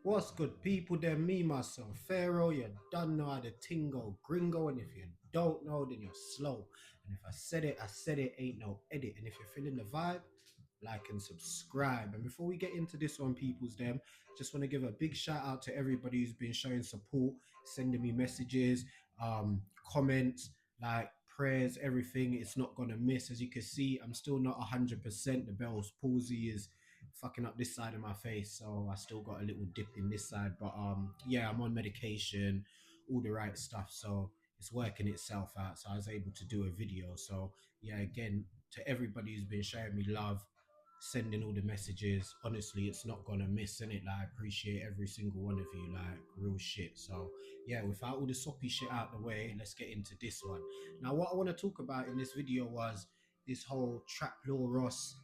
What's good, people? Then me, myself, Pharaoh. You done know how the tingo gringo, and if you don't know, then you're slow. And if I said it, I said it. Ain't no edit. And if you're feeling the vibe, like and subscribe. And before we get into this one, people's them, just want to give a big shout out to everybody who's been showing support, sending me messages, comments, like prayers, everything. It's not gonna miss. As you can see, I'm still not 100%. The Bell's palsy is fucking up this side of my face, so I still got a little dip in this side. But yeah, I'm on medication, all the right stuff, so it's working itself out. So I was able to do a video. So yeah, again, to everybody who's been showing me love, sending all the messages, honestly, it's not gonna miss, in it. Like, I appreciate every single one of you, like real shit. So yeah, without all the soppy shit out the way, let's get into this one. Now, what I want to talk about in this video was this whole Trap Law Ross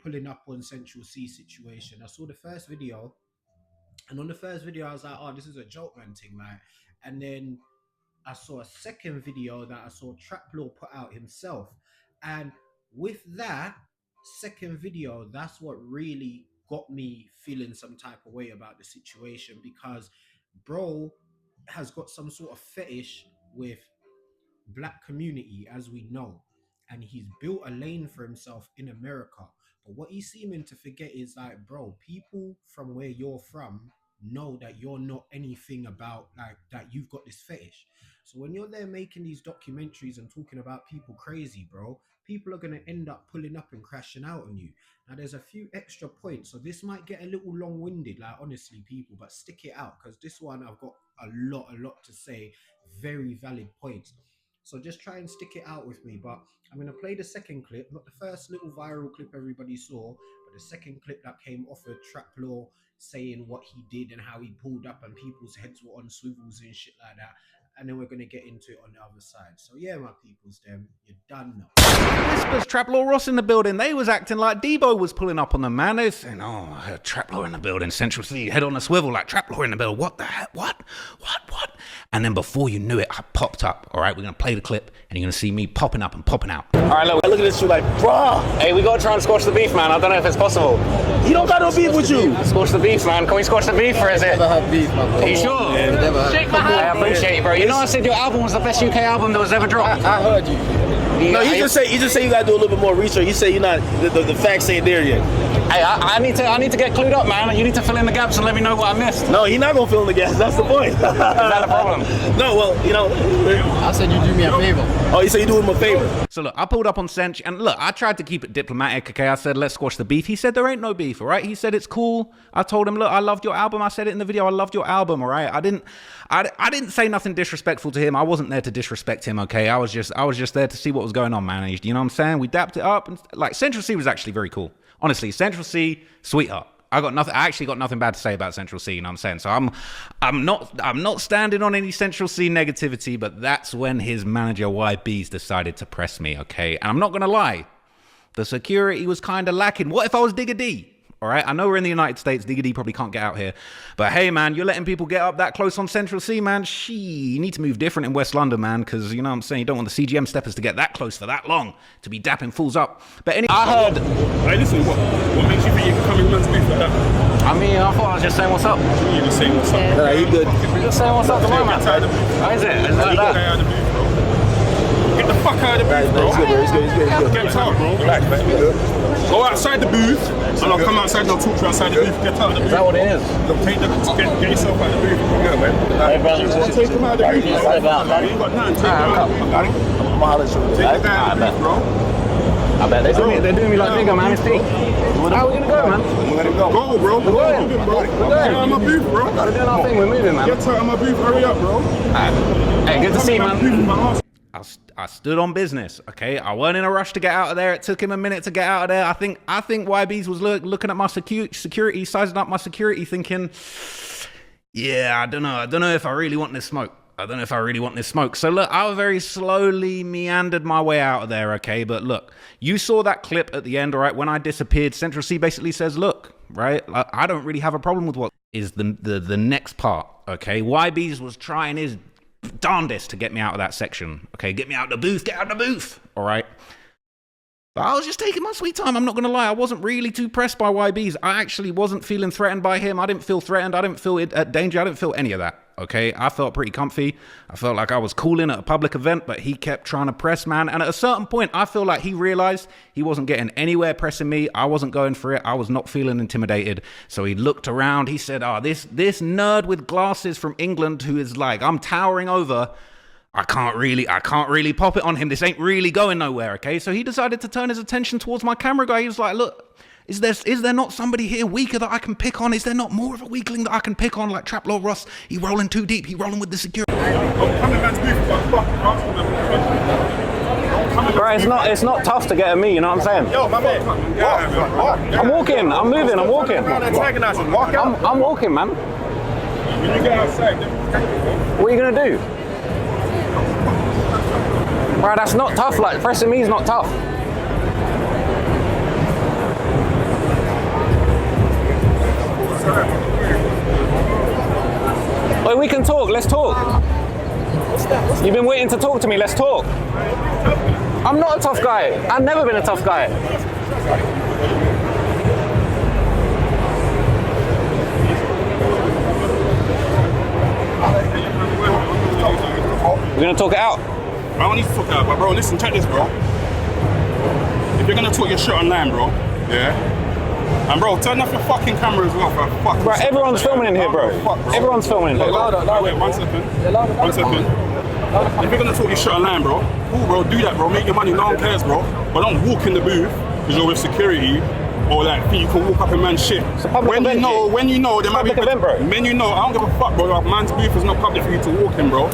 pulling up on Central C situation. I saw the first video, and on the first video, I was like, oh, this is a joke man thing, like. And then I saw a second video that I saw Trap Law put out himself. And with that second video, that's what really got me feeling some type of way about the situation, because bro has got some sort of fetish with black community, as we know, and he's built a lane for himself in America. But what he's seeming to forget is, like, bro, people from where you're from know that you're not anything about like that. You've got this fetish. So when you're there making these documentaries and talking about people crazy, bro, people are going to end up pulling up and crashing out on you. Now there's a few extra points, so this might get a little long-winded, like, honestly, people, but stick it out, because this one I've got a lot to say. Very valid points. So just try and stick it out with me. But I'm going to play the second clip, not the first little viral clip everybody saw, but the second clip that came off of Trap Law saying what he did and how he pulled up and people's heads were on swivels and shit like that. And then we're going to get into it on the other side. So yeah, my peoples, them, you're done now. Whispers, Trap Law Ross in the building. They was acting like Debo was pulling up on them, man. They was saying, oh, I heard Trap Law in the building. Central C, head on a swivel, like Trap Law in the building. What the heck? What? And then before you knew it, I popped up. All right, we're going to play the clip, and you're going to see me popping up and popping out. All right, look, I look at this, you like, bruh. Hey, we got to try and squash the beef, man. I don't know if it's possible. He don't got no beef with you. Squash the beef, man. Can we squash the beef, or is it? Never have beef, man. Are you sure? Shake my hand. I appreciate you, bro. You know I said your album was the best UK album that was ever dropped. I heard you. No, you just say you got to do a little bit more research. You say you're not the facts ain't there yet. Hey, I need to get clued up, man. You need to fill in the gaps and let me know what I missed. No, he's not gonna fill in the gaps. That's the point. Is that a problem? No, well, you know. I said you do me a favor. Oh, you say you do him a favor. So look, I pulled up on Centr, and look, I tried to keep it diplomatic, okay? I said, let's squash the beef. He said, there ain't no beef, all right? He said, it's cool. I told him, look, I loved your album. I said it in the video, I loved your album, all right? I didn't say nothing disrespectful to him. I wasn't there to disrespect him, okay? I was just there to see what was going on, man. You know what I'm saying? We dapped it up, and like, Central C was actually very cool. Honestly, Central C, sweetheart. I actually got nothing bad to say about Central C, you know what I'm saying? So I'm not standing on any Central C negativity, but that's when his manager YBEEEZ decided to press me, okay? And I'm not gonna lie, the security was kind of lacking. What if I was Digga D? All right, I know we're in the United States, Digga D probably can't get out here, but hey man, you're letting people get up that close on Central C, man. You need to move different in West London, man, because you know what I'm saying, you don't want the CGM steppers to get that close for that long, to be dapping fools up. But anyway, I heard. Hey, listen, what makes you think you can come in man's beef like that? I mean, I thought I was just saying what's up. You just saying what's up. Nah, he good. Just saying what's up to my man. How is it? Is it like that? Get the fuck out of the booth, bro. He's good. Get out, bro. Relax, man. Go outside the booth, and I'll come outside and I'll talk to you outside the booth. Get out of the booth. Is that what it is? Look, get yourself out of the booth. Yeah, man. Hey, brother. Take him out of the booth, bro. You ain't got nothing. Take him out. I'm gonna holler at you. Take the guy out of the booth, bro. I bet they're doing me like nigga, man. It's peak. How are we gonna go, man? Let him go. Go, bro. We're going. moving, bro. We're Get going. out of my booth, bro. Gotta do our thing. We're moving, man. Get out of my booth. Hurry up, bro. Hey, good to see you, man. I stood on business, okay? I weren't in a rush to get out of there. It took him a minute to get out of there. I think YBEEEZ was looking at my security, sizing up my security, thinking, yeah, I don't know if I really want this smoke. So look, I very slowly meandered my way out of there, okay? But look, you saw that clip at the end, all right? When I disappeared, Central C basically says, look, right? I don't really have a problem with what is the next part, okay? YBEEEZ was trying his darndest to get me out of that section, okay? Get me out of the booth, all right? But I was just taking my sweet time. I'm not going to lie. I wasn't really too pressed by YBEEZ. I actually wasn't feeling threatened by him. I didn't feel threatened. I didn't feel at danger. I didn't feel any of that. Okay, I felt pretty comfy. I felt like I was cooling at a public event, but he kept trying to press, man. And at a certain point, I feel like he realized he wasn't getting anywhere pressing me. I wasn't going for it. I was not feeling intimidated. So he looked around. He said, oh, this nerd with glasses from England who is like, I'm towering over. I can't really pop it on him. This ain't really going nowhere, okay? So he decided to turn his attention towards my camera guy. He was like, look, is there not somebody here weaker that I can pick on? Is there not more of a weakling that I can pick on? Like Traplaw Ross, he rolling too deep. He rolling with the security. Bro, it's not tough to get at me, you know what I'm saying? Yo, my man. Walk. I'm walking, I'm moving, I'm walking. Walk out. I'm walking, man. When you get outside, What are you gonna do? Bro, that's not tough. Like, pressing me is not tough. Wait, we can talk. Let's talk. You've been waiting to talk to me. Let's talk. I'm not a tough guy. I've never been a tough guy. We're gonna talk it out. I don't need to talk out, but bro, listen, check this, bro. If you're gonna talk your shit online, bro, yeah? And bro, turn off your fucking camera as well, for fuck. Bro, everyone's filming in here, bro. Everyone's filming in here. Wait, 1 second. 1 second. If you're gonna talk your shit online, bro, cool, bro, do that, bro. Make your money, no one cares, bro. But don't walk in the booth because you're with security, or like think you can walk up in man's shit. When you know, there might be event, bro. When you know, I don't give a fuck, bro. Like, man's booth is not public for you to walk in, bro.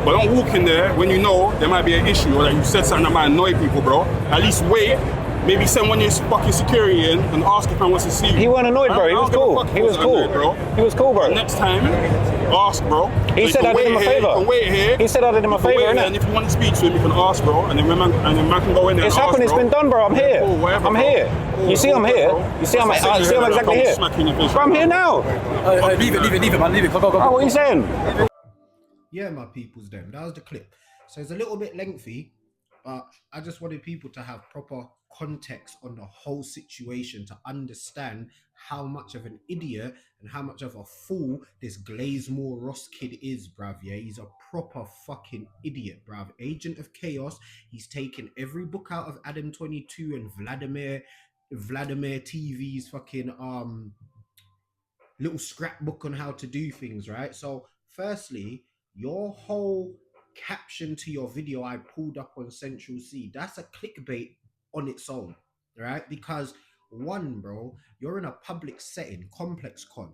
But don't walk in there when you know there might be an issue or that you said something that might annoy people, bro. At least wait. Maybe send one of your fucking security in and ask if I wants to see you. He wasn't annoyed, bro. He was cool. He was cool, bro. He was cool, bro. Next time, ask, bro. He said I did him a favor. You can wait here. He said I did him a favor, innit? And if you want to speak to him, you can ask, bro. And then man can go in there. It's and happened. ask, It's been done, bro. I'm here. Cool, whatever, I'm bro. here. Cool, You see, I'm cool, here. bro. You see, I'm exactly here. Bro, I'm here now. Leave it, man. Leave it. Go. Oh, what are you saying? Yeah, my peoples, them. That was the clip. So it's a little bit lengthy, but I just wanted people to have proper context on the whole situation to understand how much of an idiot and how much of a fool this Glazemore Ross kid is, bruv. Yeah, he's a proper fucking idiot, bruv. Agent of Chaos. He's taken every book out of Adam 22 and Vladimir TV's fucking little scrapbook on how to do things, right? So firstly, your whole caption to your video I pulled up on Central C, that's a clickbait on its own, right? Because one, bro, you're in a public setting, Complex Con.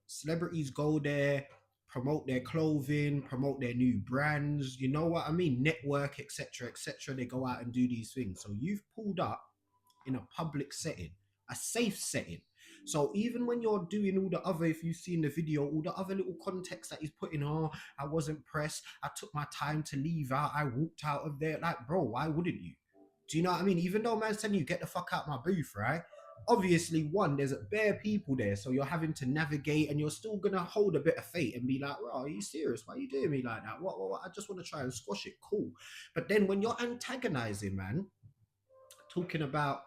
Celebrities go there, promote their clothing, promote their new brands, you know what I mean? Network, etc., etc. They go out and do these things. So you've pulled up in a public setting, a safe setting. So even when you're doing all the other, if you've seen the video, all the other little context that he's putting, oh, I wasn't pressed, I took my time to leave out, I walked out of there, like, bro, why wouldn't you? Do you know what I mean? Even though man's telling you, get the fuck out my booth, right? Obviously, one, there's a bare people there, so you're having to navigate and you're still gonna hold a bit of fate and be like, well, are you serious? Why are you doing me like that? What? I just want to try and squash it, cool. But then when you're antagonizing, man, talking about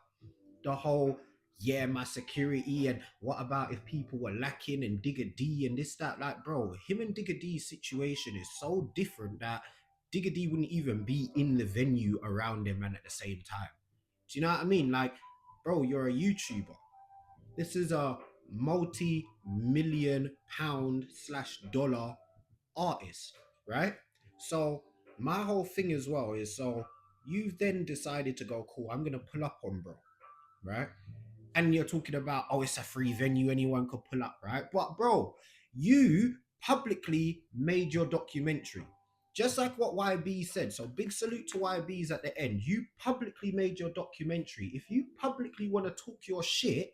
the whole, yeah, my security, and what about if people were lacking and Digger D and this, that, like, bro, him and Digger D's situation is so different that Digger D wouldn't even be in the venue around him and at the same time. Do you know what I mean? Like, bro, you're a YouTuber. This is a multi-million pound/dollar artist, right? So my whole thing as well is, so you've then decided to go, cool, I'm gonna pull up on bro, right? And you're talking about, oh, it's a free venue, anyone could pull up, right? But bro, you publicly made your documentary, just like what YB said. So big salute to YB's at the end. You publicly made your documentary. If you publicly want to talk your shit,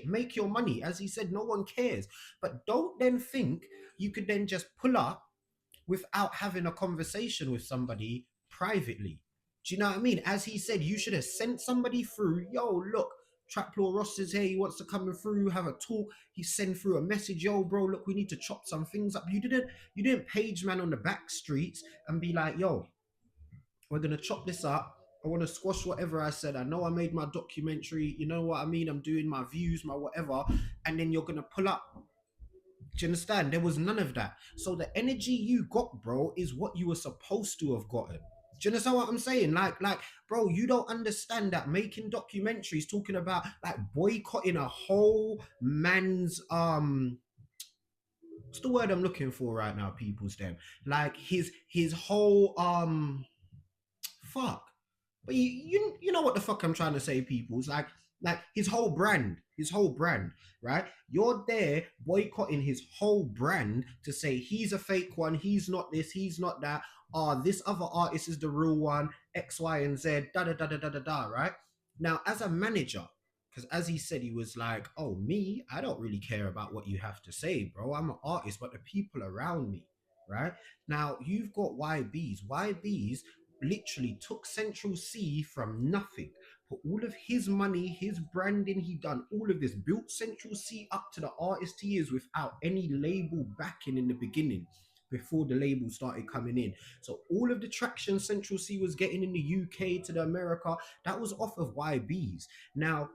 make your money. As he said, no one cares. But don't then think you could then just pull up without having a conversation with somebody privately. Do you know what I mean? As he said, you should have sent somebody through, yo, look, Traplaw Ross is here, he wants to come through, have a talk. He sent through a message, yo, bro, look, we need to chop some things up. You didn't page man on the back streets and be like, yo, we're gonna chop this up I want to squash whatever I said. I know I made my documentary. You know what I mean? I'm doing my views, my whatever. And then you're going to pull up. Do you understand? There was none of that. So the energy you got, bro, is what you were supposed to have gotten. Do you understand what I'm saying? Like, bro, you don't understand that making documentaries, talking about like boycotting a whole man's what's the word I'm looking for right now, people's them? Like his whole fuck. But you know what the fuck I'm trying to say, people's like his whole brand, right? You're there boycotting his whole brand to say he's a fake one, he's not this, he's not that. This other artist is the real one, X, Y, and Z, da da da da da da da, right? Now, as a manager, because as he said, he was like, oh, me, I don't really care about what you have to say, bro. I'm an artist, but the people around me, right? Now, you've got YBEEZ. YBEEZ literally took Central C from nothing, put all of his money, his branding, he done all of this, built Central C up to the artist he is without any label backing in the beginning, before the label started coming in. So all of the traction Central C was getting in the UK to the America, that was off of YBEEZ. Now,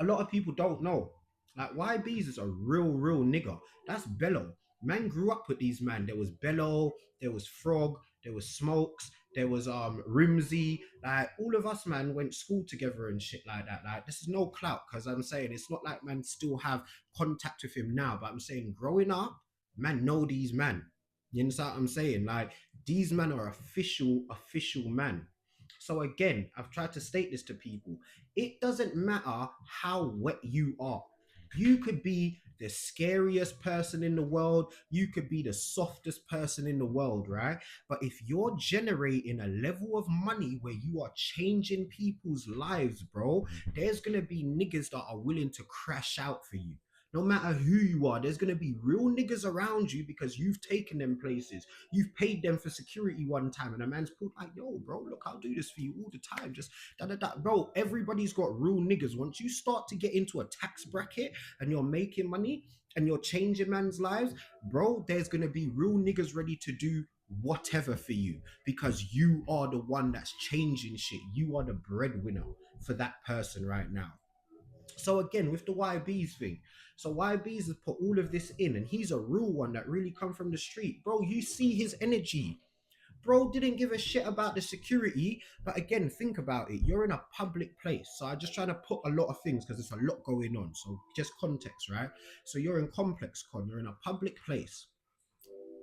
a lot of people don't know. Like YBEEZ is a real nigga. That's Bello. Man grew up with these man. There was Bello, there was Frog, there was Smokes, there was Rimsey. Like all of us man went to school together and shit like that. Like this is no clout, because I'm saying it's not like man still have contact with him now. But I'm saying growing up, man know these man. You understand what I'm saying? Like these men are official man. So again, I've tried to state this to people. It doesn't matter how wet you are. You could be the scariest person in the world. You could be the softest person in the world, right? But if you're generating a level of money where you are changing people's lives, bro, there's going to be niggas that are willing to crash out for you. No matter who you are, there's going to be real niggas around you because you've taken them places. You've paid them for security one time, and a man's pulled like, yo, bro, look, I'll do this for you all the time. Just da. Bro, everybody's got real niggas. Once you start to get into a tax bracket and you're making money and you're changing man's lives, bro, there's going to be real niggas ready to do whatever for you because you are the one that's changing shit. You are the breadwinner for that person right now. So again, with the YBEEZ thing, so YBEEZ has put all of this in, and he's a real one that really come from the street. Bro, you see his energy. Bro didn't give a shit about the security, but again, think about it. You're in a public place. So I'm just trying to put a lot of things because there's a lot going on. So just context, right? So you're in Complex Con, you're in a public place.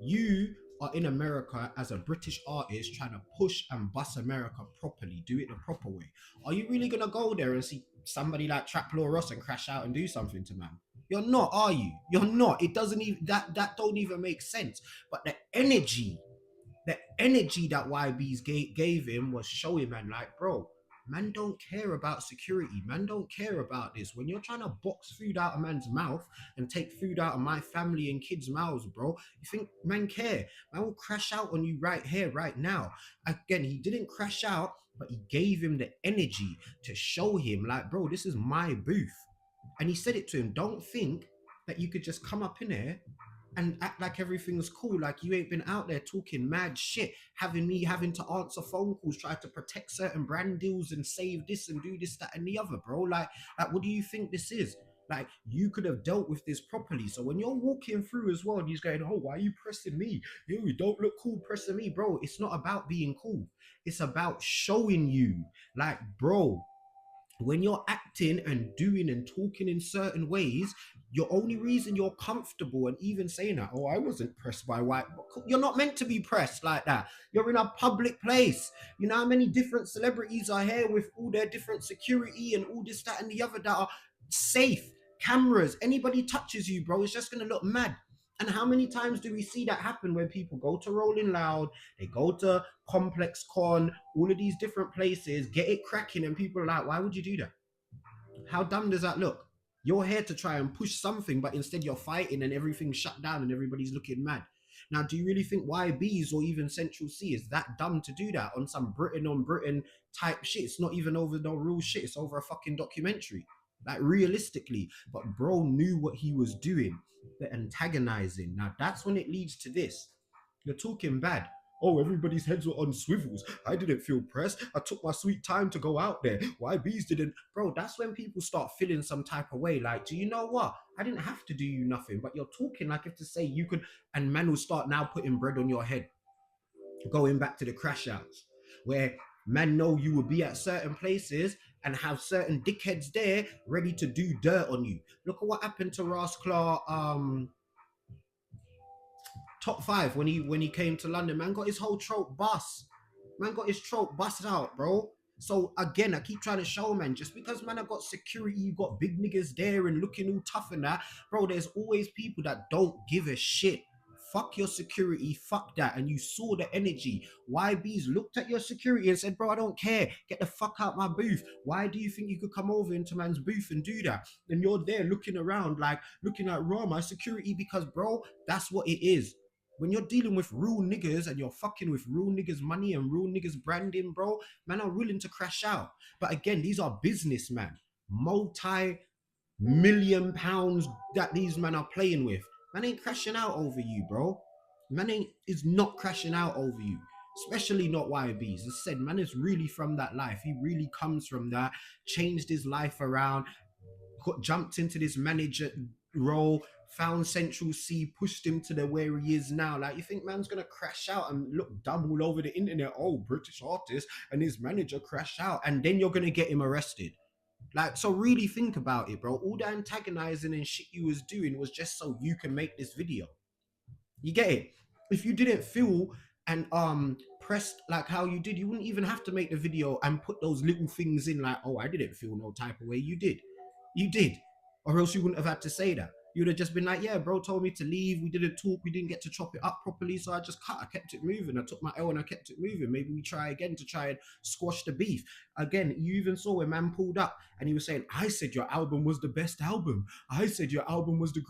You are in America as a British artist trying to push and bust America properly, do it the proper way. Are you really gonna go there and see somebody like Trap Law Ross and crash out and do something to man? You're not, are you? You're not. It doesn't even that don't even make sense. But the energy that YBEEZ gave him was showing man like, bro, man don't care about security. Man don't care about this. When you're trying to box food out of man's mouth and take food out of my family and kids' mouths, bro, you think man care? Man will crash out on you right here, right now. Again, he didn't crash out, but he gave him the energy to show him like, bro, this is my booth. And he said it to him, don't think that you could just come up in here and act like everything's cool, like you ain't been out there talking mad shit, having to answer phone calls, try to protect certain brand deals and save this and do this, that, and the other, bro. Like what do you think this is? Like, you could have dealt with this properly. So when you're walking through as well, and he's going, oh, why are you pressing me? You don't look cool pressing me, bro. It's not about being cool. It's about showing you, like, bro, when you're acting and doing and talking in certain ways, your only reason you're comfortable and even saying that, oh, I wasn't pressed by white. You're not meant to be pressed like that. You're in a public place. You know how many different celebrities are here with all their different security and all this, that, and the other that are safe. Cameras, anybody touches you, bro, it's just going to look mad. And how many times do we see that happen when people go to Rolling Loud, they go to Complex Con, all of these different places, get it cracking, and people are like, why would you do that? How dumb does that look? You're here to try and push something, but instead you're fighting and everything's shut down and everybody's looking mad. Now, do you really think YBEEZ or even Central C is that dumb to do that on some Britain on Britain type shit? It's not even over no real shit. It's over a fucking documentary. Like, realistically. But bro knew what he was doing. The antagonizing. Now, that's when it leads to this. You're talking bad. Oh, everybody's heads were on swivels. I didn't feel pressed. I took my sweet time to go out there. YBEEZ didn't. Bro, that's when people start feeling some type of way. Like, do you know what? I didn't have to do you nothing, but you're talking like if to say you could, and man will start now putting bread on your head. Going back to the crash outs, where man know you will be at certain places and have certain dickheads there ready to do dirt on you. Look at what happened to Ross Claw, top 5 when he came to London. Man got his whole trope bust. Man got his trope busted out, bro. So again, I keep trying to show, man, just because man have got security, you got big niggas there and looking all tough and that, bro, there's always people that don't give a shit. Fuck your security, fuck that. And you saw the energy. YBEEZ looked at your security and said, bro, I don't care. Get the fuck out my booth. Why do you think you could come over into man's booth and do that? And you're there looking around like, looking at raw, my security, because, bro, that's what it is. When you're dealing with real niggas and you're fucking with real niggas money and real niggas branding, bro, man are willing to crash out. But again, these are businessmen, multi-million pounds that these men are playing with. Man ain't crashing out over you, bro. Man is not crashing out over you, especially not YBEEZ. As I said, man is really from that life. He really comes from that, changed his life around, jumped into this manager role, found Central C, pushed him to the where he is now. Like, you think man's gonna crash out and look dumb all over the internet? Oh, British artist and his manager crash out, and then you're gonna get him arrested. Like, so really think about it, bro. All the antagonizing and shit you was doing was just so you can make this video. You get it? If you didn't feel and pressed like how you did, you wouldn't even have to make the video and put those little things in like, oh, I didn't feel no type of way. You did. Or else you wouldn't have had to say that. You'd have just been like, yeah, bro told me to leave. We didn't talk. We didn't get to chop it up properly. So I just cut. I kept it moving. I took my L and I kept it moving. Maybe we try again to try and squash the beef. Again, you even saw when man pulled up and he was saying, I said your album was the best album. I said your album was the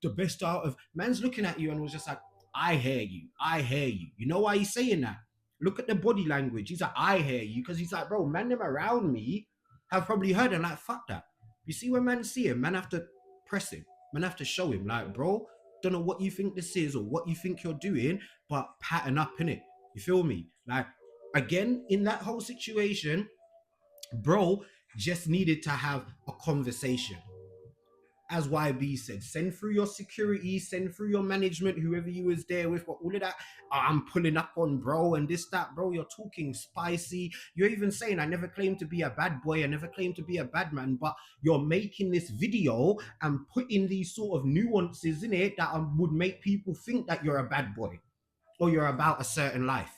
best out of... Man's looking at you and was just like, I hear you. I hear you. You know why he's saying that? Look at the body language. He's like, I hear you. Because he's like, bro, man, them around me have probably heard him like, fuck that. You see when man see him, man have to press him. Man have to show him, like, bro, don't know what you think this is or what you think you're doing, but pattern up, innit? You feel me? Like, again, in that whole situation, bro just needed to have a conversation. As YB said, send through your security, send through your management, whoever you was there with, but all of that, I'm pulling up on bro and this, that, bro, you're talking spicy. You're even saying, I never claimed to be a bad boy, I never claimed to be a bad man, but you're making this video and putting these sort of nuances in it that would make people think that you're a bad boy or you're about a certain life.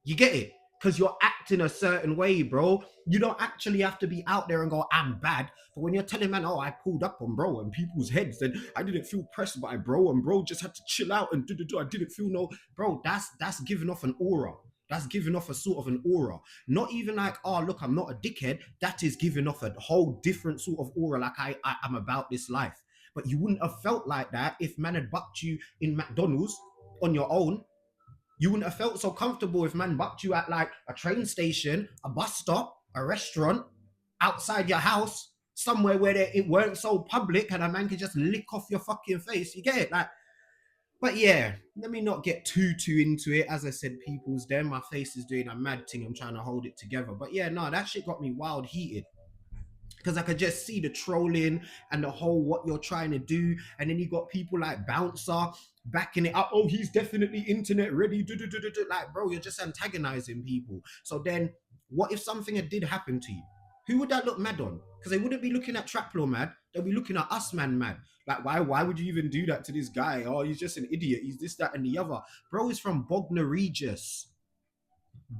You get it? Because you're acting a certain way, bro. You don't actually have to be out there and go, I'm bad. But when you're telling man, oh, I pulled up on bro and people's heads and I didn't feel pressed by bro and bro just had to chill out and I didn't feel no... Bro, that's giving off an aura. That's giving off a sort of an aura. Not even like, oh, look, I'm not a dickhead. That is giving off a whole different sort of aura, like I'm about this life. But you wouldn't have felt like that if man had bucked you in McDonald's on your own. You wouldn't have felt so comfortable if man bucked you at like a train station, a bus stop, a restaurant, outside your house, somewhere where it weren't so public and a man could just lick off your fucking face. You get it? Like, but yeah, let me not get too into it. As I said, people's there. My face is doing a mad thing. I'm trying to hold it together. But yeah, no, that shit got me wild heated. Because I could just see the trolling and the whole what you're trying to do. And then you got people like Bouncer backing it up. Oh, he's definitely internet ready. Like, bro, you're just antagonizing people. So then what if something did happen to you? Who would that look mad on? Because they wouldn't be looking at Traplo mad. They'll be looking at us man mad. Like, why would you even do that to this guy? Oh, he's just an idiot. He's this, that, and the other. Bro is from Bognor Regis.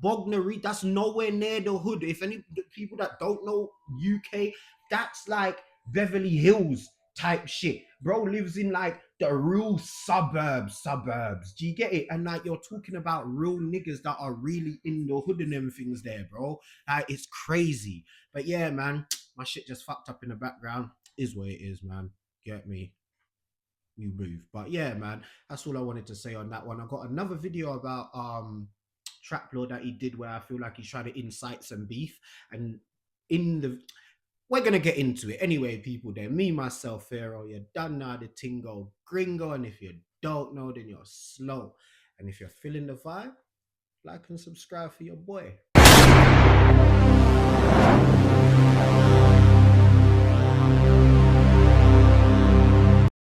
That's nowhere near the hood. If any people that don't know UK, that's like Beverly Hills type shit. Bro lives in like the real suburbs. Do you get it? And like, you're talking about real niggas that are really in the hood and them things there, bro. Like, it's crazy. But yeah, man, my shit just fucked up in the background. Is what it is, man. Get me? You move. But yeah, man, that's all I wanted to say on that one. I got another video about Traplo that he did where I feel like he's trying to incite some beef, and we're gonna get into it anyway, people. There, me, myself, Pharaoh, you done now the tingo gringo, and if you don't know, then you're slow, and if you're feeling the vibe, Like and subscribe for your boy.